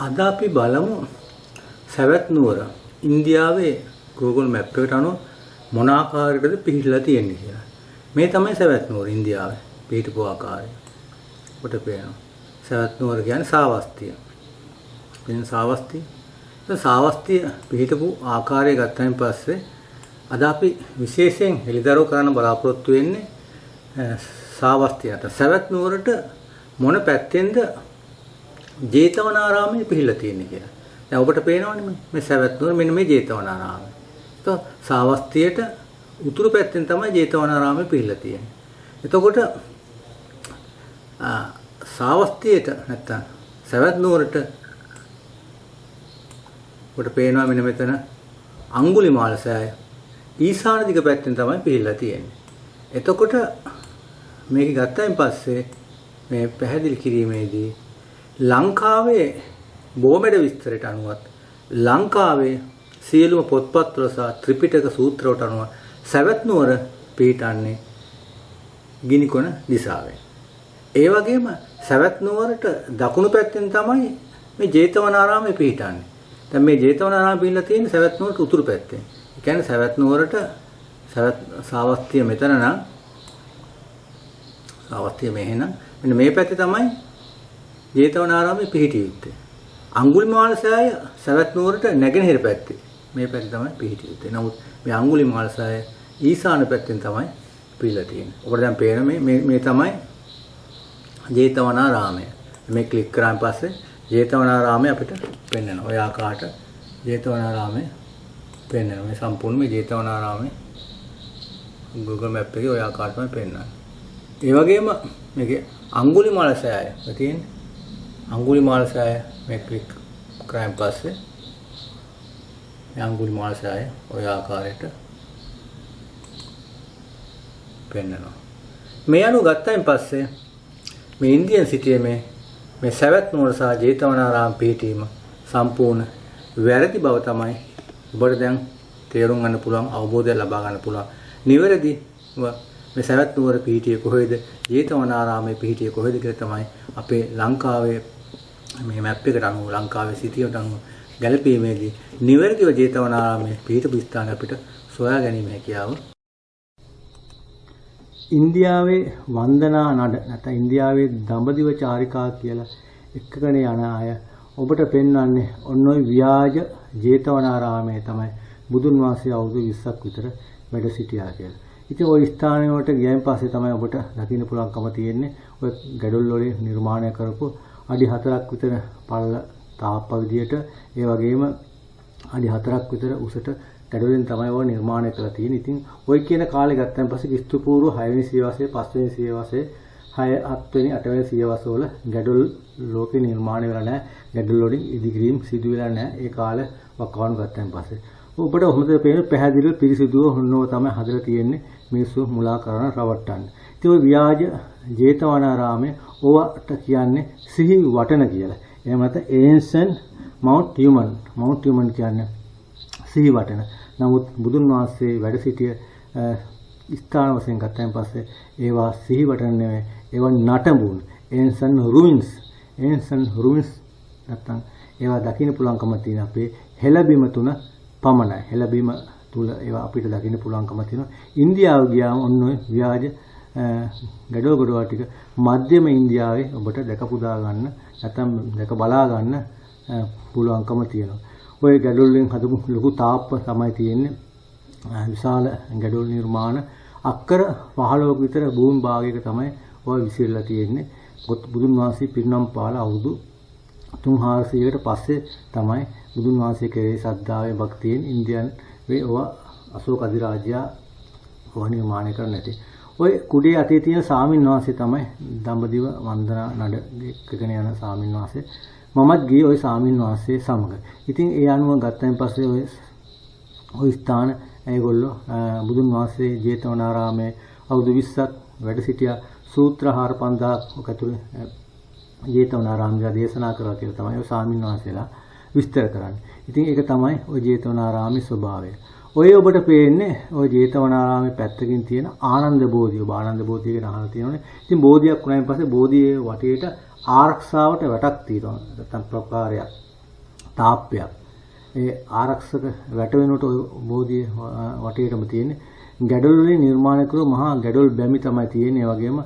අද අපි බලමු සවැත් නුවර ඉන්දියාවේ Google Map එකට අනුව මොන ආකාරයකටද පිහිටලා තියෙන්නේ කියලා. මේ තමයි සවැත් නුවර ඉන්දියාවේ පිහිටපු ආකාරය. ඔබට පේනවා. සවැත් නුවර කියන්නේ සාවස්තිය. වෙන සාවස්තිය. ඒ සාවස්තිය පිහිටපු ආකාරය ගත්තයින් පස්සේ අද අපි විශේෂයෙන් හෙළිදරව් කරන්න බලාපොරොත්තු වෙන්නේ සාවස්තියට. සවැත් නුවරට මොන පැත්තෙන්ද ජේතවනාරාමයේ පිහිටලා තියෙන්නේ කියලා. දැන් ඔබට පේනවනේ මේ සවැත් නුවර මෙන්න මේ ජේතවනාරාමය. ඒක සාවස්තියට උතුරු පැත්තෙන් තමයි ජේතවනාරාමයේ පිහිටලා තියෙන්නේ. එතකොට සාවස්තියට නැත්තම් සවැත් නුවරට ඔබට පේනවා මෙන්න මෙතන අඟුලිමාල සෑය ඊශාන දිග පැත්තෙන් තමයි පිහිටලා තියෙන්නේ. එතකොට මේක ගත්තයින් පස්සේ මේ පැහැදිලි කිරීමේදී ලංකාවේ බෝමැඩ විස්තරයට අනුවත් ලංකාවේ සියලුම පොත්පත්වල සහ ත්‍රිපිටක සූත්‍රවලට අනුව සවැත් නුවර පිහිටන්නේ ගිනිකොන දිසාවෙන්. ඒ වගේම සවැත් නුවරට දකුණු පැත්තෙන් තමයි මේ ජේතවනාරාමයේ පිහිටන්නේ. දැන් මේ ජේතවනාරාමයේ පිහිටලා තියෙන්නේ සවැත් නුවරට උතුරු පැත්තෙන්. ඒ කියන්නේ සවැත් නුවරට සාවස්තිය මෙතන නම් සාවස්තිය මෙහෙනම් මෙන්න මේ පැත්තේ තමයි ජේතවනාරාමයේ පිහිටිය යුත්තේ. අඟුලිමාල සෑය සවැත් නුවරට නැගෙනහිර පැත්තේ මේ පැත්තේ තමයි පිහිටිය යුත්තේ. නමුත් මේ අඟුලිමාල සෑය ඊශාන පැත්තෙන් තමයි පිහිටලා තියෙන්නේ. ඔබට දැන් පේන මේ තමයි ජේතවනාරාමය. මේ ක්ලික් කරාන් පස්සේ ජේතවනාරාමය අපිට පෙන්වනවා. ඔය ආකාරයට ජේතවනාරාමය පෙන්වනවා. මේ සම්පූර්ණ මේ ජේතවනාරාමය Google Map එකේ ඔය ආකාරයට තමයි පෙන්වන්නේ. ඒ වගේම මේකේ අඟුලිමාල සෑය තියෙන්නේ. අඟුලිමාල සෑය මේ ක්ලික් කරාන් පස්සේ මේ අඟුලිමාල සෑය ඔය ආකාරයට පෙන්වනවා. මේ අනුව ගත්තයින් පස්සේ මේ ඉන්දියන් සිටියේ මේ සවැත් නුවර සහ ජේතවනාරාම පිහිටීම සම්පූර්ණ වැරදි බව තමයි ඔබට දැන් තේරුම් ගන්න පුළුවන්, අවබෝධය ලබා ගන්න පුළුවන්. නිවැරදිව මේ සවැත් නුවර පිහිටියේ කොහෙද, ජේතවනාරාමයේ පිහිටියේ කොහෙද කියලා තමයි අපේ ලංකාවේ මේ මැප් එකට අනුව ලංකාවේ සිටියට අනුව ගැලපීමේදී නිවැරදිව ජේතවනාරාමයේ පිහිටපු ස්ථාන අපිට සොයා ගැනීම හැකියාව. ඉන්දියාවේ වන්දනා නඩ නැත්නම් ඉන්දියාවේ දඹදිව චාරිකා කියලා එකගෙන යන අය ඔබට පෙන්වන්නේ ඔන්න ඔය ව්‍යාජ ජේතවනාරාමයේ තමයි බුදුන් වහන්සේ අවුරුදු 20ක් විතර වැඩ සිටියා කියලා. ඉතින් ওই ස්ථානය වලට ගියන් පස්සේ තමයි ඔබට දකින්න පුළුවන්කම තියෙන්නේ ඔය ගැඩොල් වලින් නිර්මාණය කරපු අඩි 4ක් විතර පළල තාප්ප විදියට ඒ වගේම අඩි 4ක් විතර උසට ගැඩොලින් තමයි ඔය නිර්මාණය කරලා තියෙන්නේ. ඉතින් ওই කියන කාලේ ගත්තන් පස්සේ ක්‍රිස්තු පූර්ව 6 වෙනි සියවසේ 5 වෙනි සියවසේ 6 7 වෙනි 8 වෙනි සියවස්වල ගැඩොල් ලෝකේ නිර්මාණය වෙලා නැහැ. ගැඩොල් වලින් ඉදිකිරීම සිදු වෙලා නැහැ. ඒ කාලේ වකවානු ගත්තන් පස්සේ ඔබට හොඳට පේන පැහැදිලිව පිරිසිදුව හොන්නව තමයි හදලා තියෙන්නේ මිනිස්සු මුලා කරන රවට්ටන්න. ඉතින් ওই ව්‍යාජ ජේතවනාරාමයේ ඕවට කියන්නේ සිහි වටන කියලා. එහෙම නැත්නම් ancient Mount Human කියන්නේ සිහි වටන. නමුත් බුදුන් වහන්සේ වැඩ සිටිය ස්ථාන වශයෙන් ගත්තයින් පස්සේ ඒවා සිහි වටන නෙවෙයි. ඒවා නටඹුන් ancient ruins නැත්නම් ඒවා දකින්න පුළුවන්කම තියෙන අපේ හෙළබිම තුන පමණයි. හෙළබිම තුල ඒවා අපිට දකින්න පුළුවන්කම තියෙනවා. ඉන්දියාව ගියාම ඔන්න ඔය ව්‍යාජ ගැඩොල් ගොඩවල් ටික මධ්‍යම ඉන්දියාවේ ඔබට දැක පුදා ගන්න නැත්නම් දැක බලා ගන්න පුළුවන්කම තියෙනවා. ඔය ගැඩොල් වලින් හදපු ලොකු තාප්ප තමයි තියෙන්නේ. විශාල ගැඩොල් නිර්මාණ අක්කර 15ක විතර භූමි භාගයක තමයි ඔය විසිරලා තියෙන්නේ. බුදුන් වහන්සේ පිරිනම් පාල අවුරුදු 300කට පස්සේ තමයි බුදුන් වහන්සේ කෙරෙහි ශ්‍රද්ධාවේ භක්තියෙන් ඉන්දියන් වේ ඔය අශෝක අධිරාජයා ඔය නිර්මාණය කරන්න ඇති. ඔය කුඩේ අතේ තියෙන සාමින් වහන්සේ තමයි දඹදිව වන්දනා නඩ එකගෙන යන සාමින් වහන්සේ. මමත් ගියේ ওই සාමින් වහන්සේ සමග. ඉතින් ඒ අනුව ගත්තයින් පස්සේ ওই ස්ථාන ඒගොල්ලෝ බුදුන් වහන්සේ ජේතවනාරාමයේ අවුරුදු 20ක් වැඩ සිටියා. සූත්‍රහාර 5000ක් ඇතුළේ ජේතවනාරාමයේ දේශනා කරලා කියලා තමයි ඔය සාමින් වහන්සේලා විස්තර කරන්නේ. ඉතින් ඒක තමයි ওই ජේතවනාරාමයේ ස්වභාවය. ඔය ඔබට පේන්නේ ওই ජේතවනාරාමයේ පැත්තකින් තියෙන ආනන්ද බෝධිය. ඔබ ආනන්ද බෝධිය ගැන අහලා තියෙනවනේ. ඉතින් බෝධියක් වුණායින් පස්සේ බෝධියේ වටේට ආරක්ෂාවට වැටක් තියෙනවා. නැත්නම් ප්‍රකාරයක්. තාප්පයක්. ඒ ආරක්ෂක වැට වෙනුවට බෝධිය වටේටම තියෙන්නේ. ගැඩොල් වලින් නිර්මාණය කළ මහා ගැඩොල් බැමි තමයි තියෙන්නේ. ඒ වගේම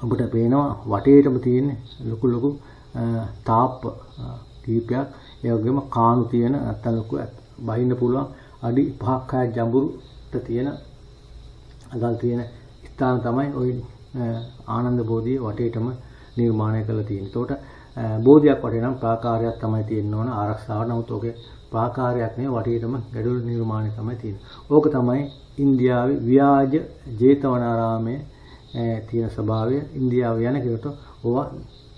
ඔබට පේනවා වටේටම තියෙන්නේ ලොකු තාප්ප කීපයක්. ඒ වගේම කාණු තියෙන නැත්තම් ලොකු බහින්න පුළුවන් අඩි 5ක් 6ක් ජඹුරුට තියෙන අගල් තියෙන ස්ථාන තමයි ওই ආනන්ද බෝධිය වටේටම නිර්මාණය කරලා තියෙන්නේ. ඒකට බෝධියක් වටේ නම් ප්‍රාකාරයක් තමයි තියෙන්න ඕන ආරක්ෂාව. නමුත් ඔකේ ප්‍රාකාරයක් නෙවෙයි වටේටම ගැඩොල් නිර්මාණය තමයි තියෙන්නේ. ඕක තමයි ඉන්දියාවේ ව්‍යාජ ජේතවනාරාමයේ තියෙන ස්වභාවය. ඉන්දියාව යන කෙනෙකුට ඕවා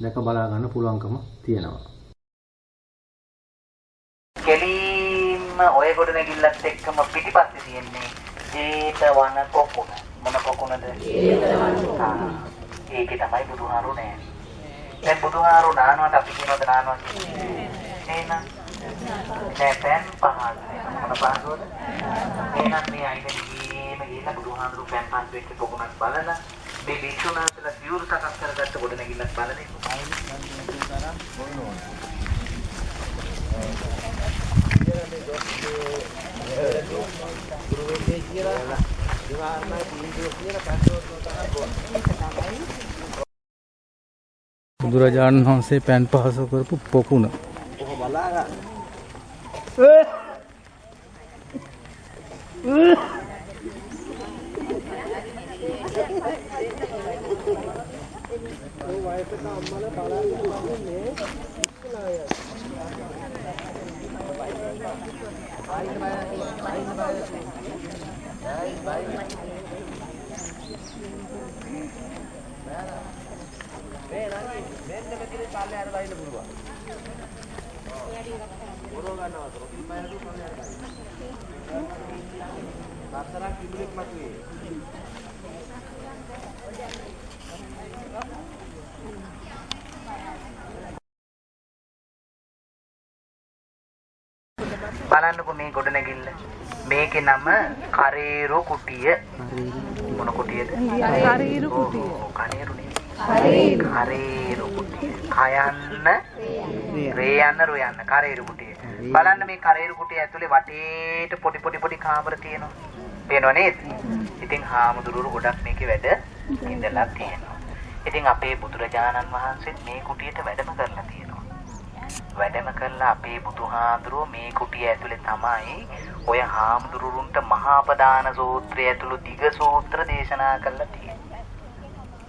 දැක බලා ගන්න පුළුවන්කම තියෙනවා. කෙලින්ම ඔය ගොඩනැගිල්ලත් එක්කම පිටිපස්සේ තියෙන්නේ ජේතවන කොකුණ. මොන කොකුණද? ජේතවන. ඒකේ තමයි බුදුහාරු නෑ. දැන් බුදුහාරු නානවට අපි කියනවද නානවා කියන්නේ? එහෙනම් දැන් පෑන් පහක් මොන පහකද? එහෙනම් මේ අයිනේ ගිහින් බුදුහාරු පෑන් පහක් වෙච්ච කොකුණක් බලලා මේ වික්ෂුණාසලා සිවුරු සකස් කරගත්ත ගොඩනැගිල්ලක් බලන්නේ බුදුරජාණන් වහන්සේ පෑන් පහසු කරපු පොකුණ. බලන්නකො මේ ගොඩනැගිල්ල. මේකේ නම කරේරු කුටිය. මොන කුටියද? කරේරු කුටිය. කරේරු නේ. කරේරු කුටිය. කයන්න රේ යන්න රෝ යන්න කරේරු කුටිය. බලන්න මේ කරේරු කුටිය ඇතුලේ වටේට පොඩි කාමර තියෙනවා. පේනව නේද? ඉතින් හාමුදුරුවෝ ගොඩක් මේකේ වැඩ ඉඳලා තියෙනවා. ඉතින් අපේ බුදුරජාණන් වහන්සේත් මේ කුටියට වැඩම කරලා තියෙනවා. වැඩම කළා අපේ බුදුහාඳුරෝ මේ කුටිය ඇතුලේ තමයි ඔය හාමුදුරුවන්ට මහාපදාන සූත්‍රය ඇතුළු දිග සූත්‍ර දේශනා කළා තියෙන්නේ.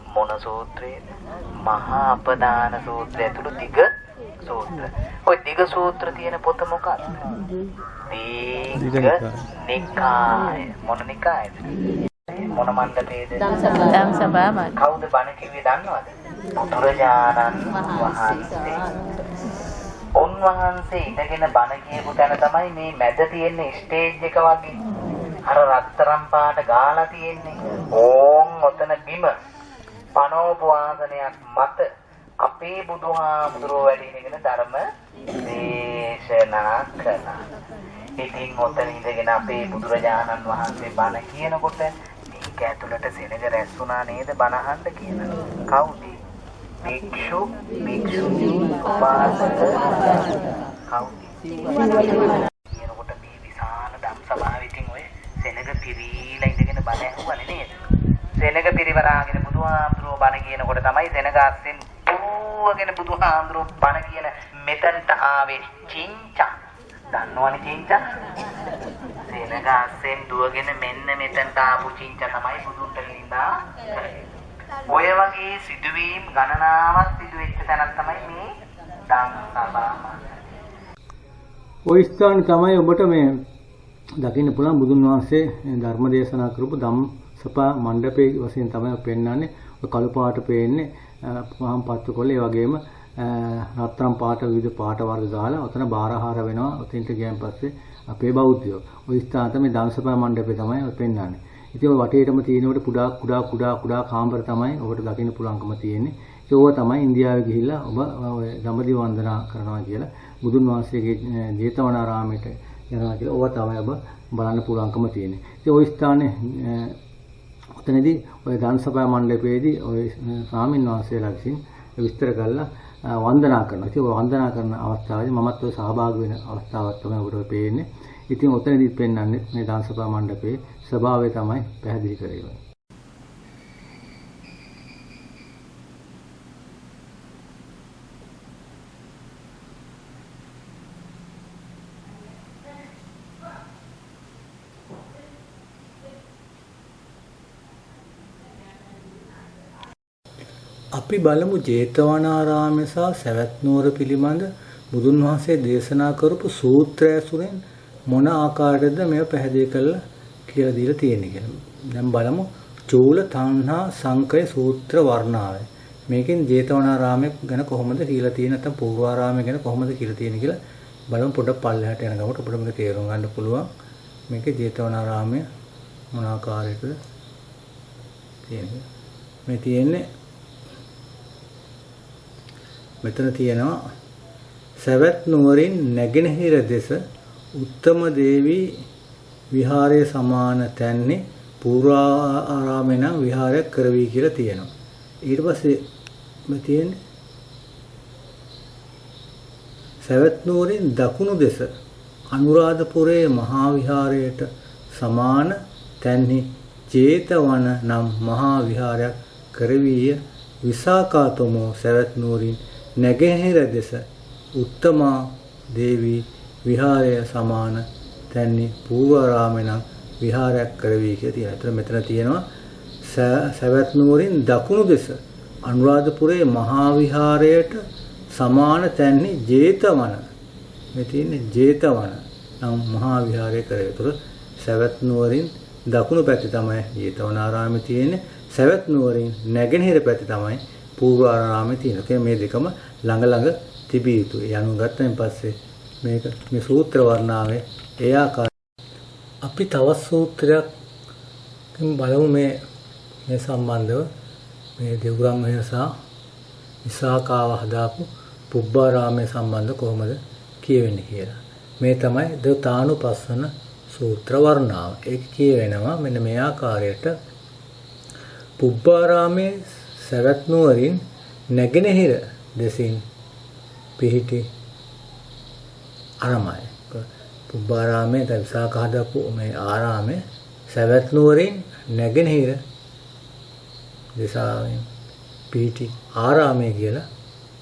මොන සූත්‍රයේද? මහාපදාන සූත්‍රය ඇතුළු දිග සූත්‍ර. ඔය දිග සූත්‍ර තියෙන පොත මොකක්ද? දීඝ නිකාය. මොන නිකායද? මොන මණ්ඩපයේද? ධම්සභාවයි. කවුද බණ කිව්වේ දන්නවද? බුදුරජාණන් වහන්සේ. උන්වහන්සේ ඉඳගෙන බණ කියපු තැන තමයි මේ මැද තියෙන ස්ටේජ් එක වගේ. අර රත්තරන් පාට ගාලා තියෙන්නේ. ඕම් ඔතන බිම පනෝපවාසනයක් මත අපේ බුදුහාමුදුරුවෝ වැඩ ඉඳගෙන ධර්ම දේශනා කළා. ඉතින් ඔතන ඉඳගෙන අපේ බුදුරජාණන් වහන්සේ බණ කියනකොට මේක ඇතුළට සෙනග රැස්ුණා නේද බණ අහන්න කියලා. කවුද? භික්ෂු භික්ෂුණී උපාසක කවුද? කියනකොට මේ විශාල ධම්සභාවෙ ඉතින් ඔය සෙනග පිරීලා ඉඳගෙන බණ ඇහුවනේ නේද? සෙනග පිරිවරාගෙන බුදුහාමුදුරුවෝ බණ කියනකොට තමයි සෙනග අස්සෙන් පුරුවගෙන බුදුහාමුදුරුවෝ බණ කියන මෙතනට ආවේ චින්චා. දන්නවනේ චින්චා? සෙනග අස්සෙන් දුවගෙන මෙන්න මෙතනට ආපු චින්චා තමයි බුදුන්ට ලින්දා කරේ. ඔය වගේ සිදුවීම් ගණනාවක් සිදු වෙච්ච තැනක් තමයි මේ ධම්සභාව. ওই ස්ථානේ තමයි ඔබට මේ දකින්න පුළුවන් බුදුන් වහන්සේ ධර්ම දේශනා කරපු ධම්සභා මණ්ඩපයේ වශයෙන් තමයි පෙන්වන්නේ. ඔය කළු පාට පේන්නේ මහම් පත්තු කොල්ල. ඒ වගේම රත්තරන් පාට විවිධ පාට වර්ග ගාලා ඔතන බාරහාර වෙනවා. ඔතෙන්ට ගියන් පස්සේ අපේ බෞද්ධයෝ ওই ස්ථාන තමයි ධම්සභා මණ්ඩපේ තමයි ඔය පෙන්වන්නේ. ඉතින් ඔය වටේටම තියෙනකොට කුඩා කාමර තමයි ඔබට දකින්න පුළුවන්කම තියෙන්නේ. ඒක ඕවා තමයි ඉන්දියාවේ ගිහිල්ලා ඔබ ඔය දඹදිව වන්දනා කරනවා කියලා බුදුන් වහන්සේගේ ජේතවනාරාමයට යනවා කියලා ඕවා තමයි ඔබ බලන්න පුළුවන්කම තියෙන්නේ. ඉතින් ওই ස්ථානේ ඔතනදී ඔය ධම්සභා මණ්ඩපයේදී ඔය ස්වාමීන් වහන්සේලා විසින් විස්තර කළා වන්දනා කරනවා. ඉතින් ඔය වන්දනා කරන අවස්ථාවේදී මමත් ඔය සහභාගී වෙන අවස්ථාවක් තමයි ඔබට පේන්නේ. ඉතින් ඔතනදිත් පෙන්වන්නේ මේ දානසභා මණ්ඩපයේ ස්වභාවය තමයි පැහැදිලි කරේ. අපි බලමු ජේතවනාරාමය සහ සවැත් නුවර පිළිබඳ බුදුන් වහන්සේ දේශනා කරපු සූත්‍රය ඇසුරෙන් මොන ආකාරයකද මේව පැහැදිලි කරලා කියලා දීලා තියෙන්නේ කියලා. දැන් බලමු චූල තණ්හා සංකය සූත්‍ර වර්ණාවය. මේකෙන් ජේතවනාරාමය ගැන කොහොමද කියලා තියෙන නැත්නම් පූර්වාරාමය ගැන කොහොමද කියලා තියෙන කියලා බලමු. පොඩ්ඩක් පල්ලෙහාට යන ගමට අපිට මේක තේරුම් ගන්න පුළුවන්. මේකේ ජේතවනාරාමය මොන ආකාරයකද තියෙන්නේ. මේ තියෙන්නේ මෙතන තියෙනවා සවැත් නුවරින් නැගෙනහිර දෙස උත්තම දේවී විහාරයේ සමාන තැන්නේ පූර්වාරාමේ නම් විහාරයක් කරවි කියලා තියෙනවා. ඊට පස්සේ මේ තියෙන්නේ සවැත් නුවරින් දකුණු දෙස අනුරාධපුරයේ මහා විහාරයට සමාන තැන්හි ජේතවන නම් මහා විහාරයක් කරවිය විසාකාතමෝ සවැත් නුවරින් නැගෙනහිර දෙස උත්තමා දේවී විහාරය සමාන තැන්හි පූර්වාරාමේ නම් විහාරයක් කරවි කියලා තියෙනවා. ඒතර මෙතන තියෙනවා සවැත් නුවරින් දකුණු දෙස අනුරාධපුරයේ මහා විහාරයට සමාන තැන්හි ජේතවන මේ තියෙන්නේ ජේතවන නම් මහා විහාරය කරේ. ඒතර සවැත් නුවරින් දකුණු පැත්තේ තමයි ජේතවනාරාමය තියෙන්නේ. සවැත් නුවරින් නැගෙනහිර පැත්තේ තමයි පූර්වාරාමයේ තියෙනවා. ඒ මේ දෙකම ළඟ ළඟ තිබිය යුතුයි. යනු ගත්තයින් පස්සේ මේක මේ සූත්‍ර වර්ණාවේ ඒ ආකාරය. අපි තවත් සූත්‍රයක් බලමු මේ සම්බන්ධව මේ දෙවුරම් මෙහස විසාකාව හදාපු පුබ්බාරාමයේ සම්බන්ධ කොහොමද කියවෙන්නේ කියලා. මේ තමයි දතානුපස්සන සූත්‍ර වර්ණාව. ඒක කියවෙනවා මෙන්න මේ ආකාරයට පුබ්බාරාමයේ සවැත් නුවරින් නැගෙනහිර දෙසින් පිහිටි අරමයි. පුබ්බාරාමයේ දැන් විසාක හදපු මේ ආරාමයේ සවැත් නුවරින් නැගෙනහිර දිසාවෙන් පිහිටි ආරාමය කියලා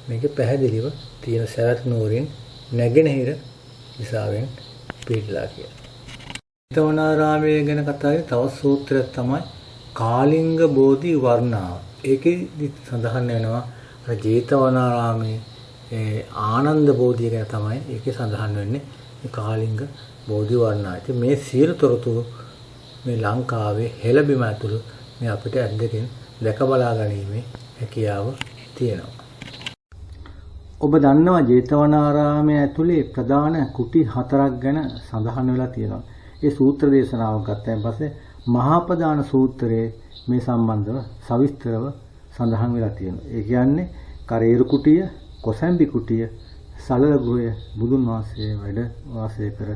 මේක පැහැදිලිව තියෙන සවැත් නුවරින් නැගෙනහිර දිසාවෙන් පිහිටලා කියලා. ජේතවනාරාමය ගැන කතා කරේ තවත් සූත්‍රයක් තමයි කාලිංග බෝධි වර්ණාව. ඒකෙදි සඳහන් වෙනවා අර ජේතවනාරාමයේ ආනන්ද බෝධිය ගැන තමයි ඒකේ සඳහන් වෙන්නේ මේ කාලිංග බෝධි වර්ණාව. ඉතින් මේ සියලු තොරතුරු මේ ලංකාවේ හෙළබිම ඇතුළු මේ අපිට ඇද්දකින් දැක බලා ගැනීමේ හැකියාව තියෙනවා. ඔබ දන්නවා ජේතවනාරාමයේ ඇතුලේ ප්‍රධාන කුටි 4ක් ගැන සඳහන් වෙලා තියෙනවා. ඒ සූත්‍ර දේශනාවක් ගත්තයින් පස්සේ මහා ප්‍රධාන සූත්‍රයේ මේ සම්බන්ධව සවිස්තරව සඳහන් වෙලා තියෙනවා. ඒ කියන්නේ කරේරු කුටිය, කොසැම්බි කුටිය, සලල ගෘහය, බුදුන් වහන්සේ වැඩ වාසය කර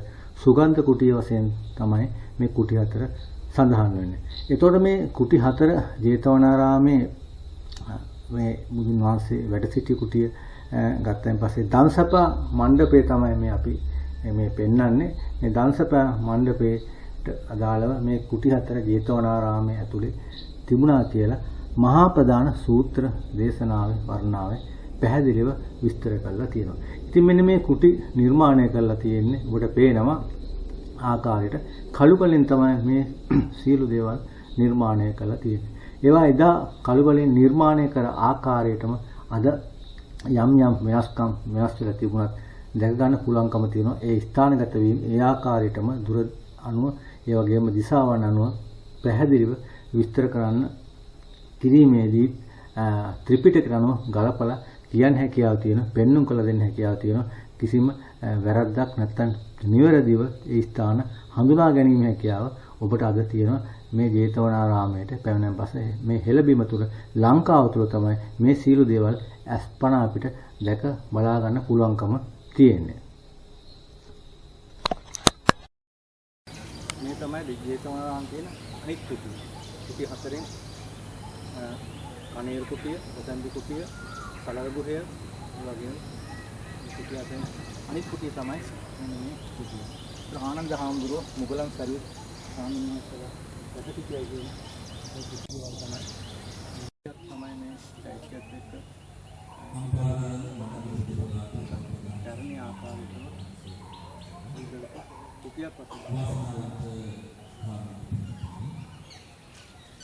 සුගන්ධ කුටිය වශයෙන් තමයි මේ කුටි 4 සඳහන් වෙන්නේ. එතකොට මේ කුටි 4 ජේතවනාරාමේ මේ බුදුන් වහන්සේ වැඩ සිටි කුටිය ගත්තයින් පස්සේ දන්සපා මණ්ඩපය තමයි මේ අපි මේ පෙන්වන්නේ. මේ දන්සපා මණ්ඩපයට අදාළව මේ කුටි 4 ජේතවනාරාමයේ ඇතුලේ තිබුණා කියලා මහා ප්‍රධාන සූත්‍ර දේශනාවේ වර්ණාවේ පැහැදිලිව විස්තර කරලා තියෙනවා. ඉතින් මෙන්න මේ කුටි නිර්මාණය කරලා තියෙන්නේ ඔබට පේනවා ආකාරයට කළු බලෙන් තමයි මේ සියලු දේවල් නිර්මාණය කරලා තියෙන්නේ. ඒවා එදා කළු බලෙන් නිර්මාණය කර ආකාරයටම අද යම් වෙනස්කම් වෙනස් වෙලා තිබුණත් දැක ගන්න පුළුවන්කම තියෙනවා. ඒ ස්ථානගත වීම ඒ ආකාරයටම දුර අනුව ඒ වගේම දිශාවන් අනුව පැහැදිලිව විස්තර කරන්න කිරීමේදී ත්‍රිපිටක අනුව ගලපලා කියන්න හැකියාව තියෙන, පෙන්눔 කළ දෙන්න හැකියාව තියෙන කිසිම වැරද්දක් නැත්නම් නිවැරදිව ඒ ස්ථාන හඳුනා ගැනීම හැකියාව ඔබට අද තියෙනවා. මේ ජේතවනාරාමයට පැමිණෙන පස්සේ මේ හෙළබිම තුල ලංකාව තුල තමයි මේ සීළු දේවල් අස්පනා අපිට දැක බලා ගන්න පුළුවන්කම තියෙන්නේ. මේ තමයි ජේතවනාරාම කියන අනිත් කුටිය. කුටි 4න් කණේරු කුටිය, කොසැම්බි කුටිය, සලල ගෘහය, ඒ වගේම කුටිය අතර අනිත් කුටිය තමයි මෙන්න මේ කුටිය. ආනන්ද හාමුදුරුවෝ මුගලන් සර්විස් ස්වාමීන් වහන්සේලා රැක සිටියයි කියන ඒ කුටිය වල තමයි මේ චෛත්‍යයත් එක්ක ධර්මීය ආකාරයට ඉඳලා කුටියක් වශයෙන්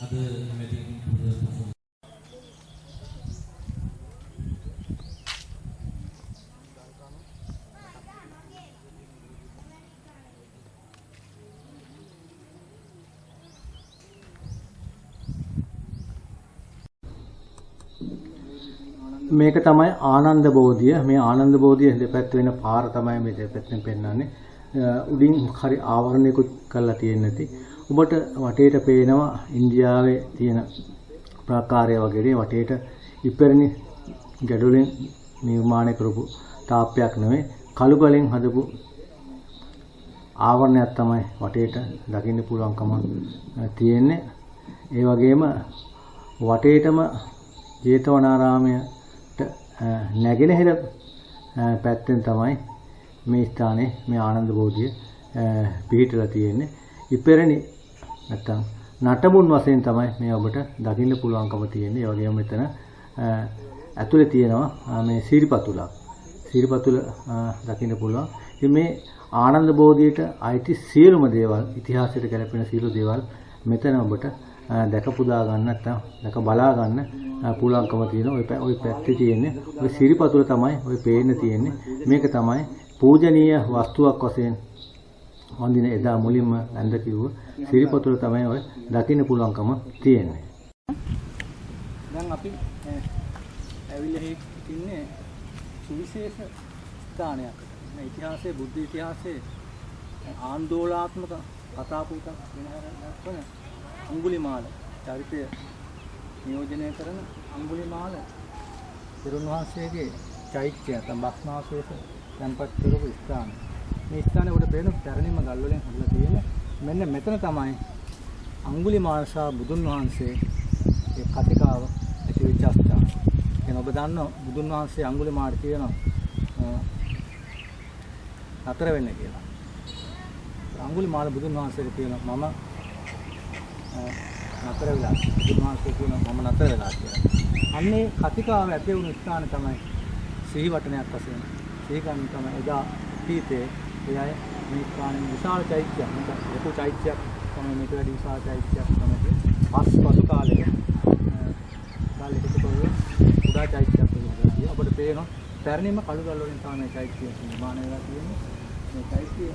අද මෙතින් මේක තමයි ආනන්ද බෝධිය. මේ ආනන්ද බෝධිය දෙපැත්ත වෙන පාර තමයි මේ දෙපැත්තෙන් පෙන්වන්නේ. උඩින් හරි ආවරණයකුත් කරලා තියෙන්නේ නැති. ඔබට වටේට පේනවා ඉන්දියාවේ තියෙන ප්‍රාකාරය වගේ වටේට ඉපැරණි ගැඩොලින් නිර්මාණය කරපු තාප්පයක් නෙවෙයි කළු ගලෙන් හදපු ආවරණයක් තමයි වටේට දකින්න පුළුවන්කම තියෙන්නේ. ඒ වගේම වටේටම ජේතවනාරාමයට නැගෙනහිර පැත්තෙන් තමයි මේ ස්ථානයේ මේ ආනන්ද බෝධිය පිහිටලා තියෙන්නේ. ඉපැරණි නැත්තම් නටබුන් වශයෙන් තමයි මේ ඔබට දකින්න පුළුවන්කම තියෙන්නේ. ඒ වගේම මෙතන ඇතුලේ තියෙනවා මේ සිරිපතුලක්. සිරිපතුල දකින්න පුළුවන්. ඉතින් මේ ආනන්ද බෝධියට අයිති සියලුම දේවල් ඉතිහාසයට ගැලපෙන සියලු දේවල් මෙතන ඔබට දැක පුදා ගන්න නැත්නම් දැක බලා ගන්න පුළුවන්කම තියෙනවා. ওই පැත්තේ තියෙන්නේ ওই සිරිපතුල තමයි ওই පේන්න තියෙන්නේ. මේක තමයි පූජනීය වස්තුවක් වශයෙන් වඳින එදා මුලින්ම ඇඳ කිව්ව සිරිපතුල තමයි ඔය දකින්න පුළුවන්කම තියෙන්නේ. දැන් අපි ඇවිල්ලා ඉන්නේ සුවිශේෂ ස්ථානයක්. මේ ඉතිහාසයේ බුද්ධ ඉතිහාසයේ ආందోලනාත්මක කතා පුවතක් වෙනහරක් වන අඟුලිමාල චරිතය නියෝජනය කරන අඟුලිමාල තෙරුන් වහන්සේගේ චෛත්‍යය නැත්නම් භස්මාවශේෂ තැන්පත් කරපු ස්ථානය. මේ ස්ථානේ උඩ පේන පැරණිම ගල් වලින් හදලා තියෙන මෙන්න මෙතන තමයි අඟුලිමාල ශා බුදුන් වහන්සේ ඒ කතිකාව ඇති වෙච්ච ස්ථාන. එන ඔබ දන්නවා බුදුන් වහන්සේ අඟුලිමාලට කියනවා අතර වෙන්න කියලා. අඟුලිමාල බුදුන් වහන්සේට කියනවා මම නතර වෙලා බුදුන් වහන්සේ කියනවා මම නතර වෙලා කියලා. අන්නේ කතිකාව ඇති වුණු ස්ථාන තමයි සිහිවටනයක් වශයෙන් ඒකන් තමයි එදා පීතේ එයයි මේ ස්ථානයේ විශාල චෛත්‍යයක්. මේක ලොකු චෛත්‍යයක් තමයි මේක වැඩි විශාල චෛත්‍යයක් තමයි. පසු කාලේ ගල් එකතු කරලා උඩා චෛත්‍යයක් වගේ අපිට පේනවා පැරණිම කළු ගල් වලින් තමයි චෛත්‍යය නිර්මාණය වෙලා තියෙන්නේ. මේ චෛත්‍යය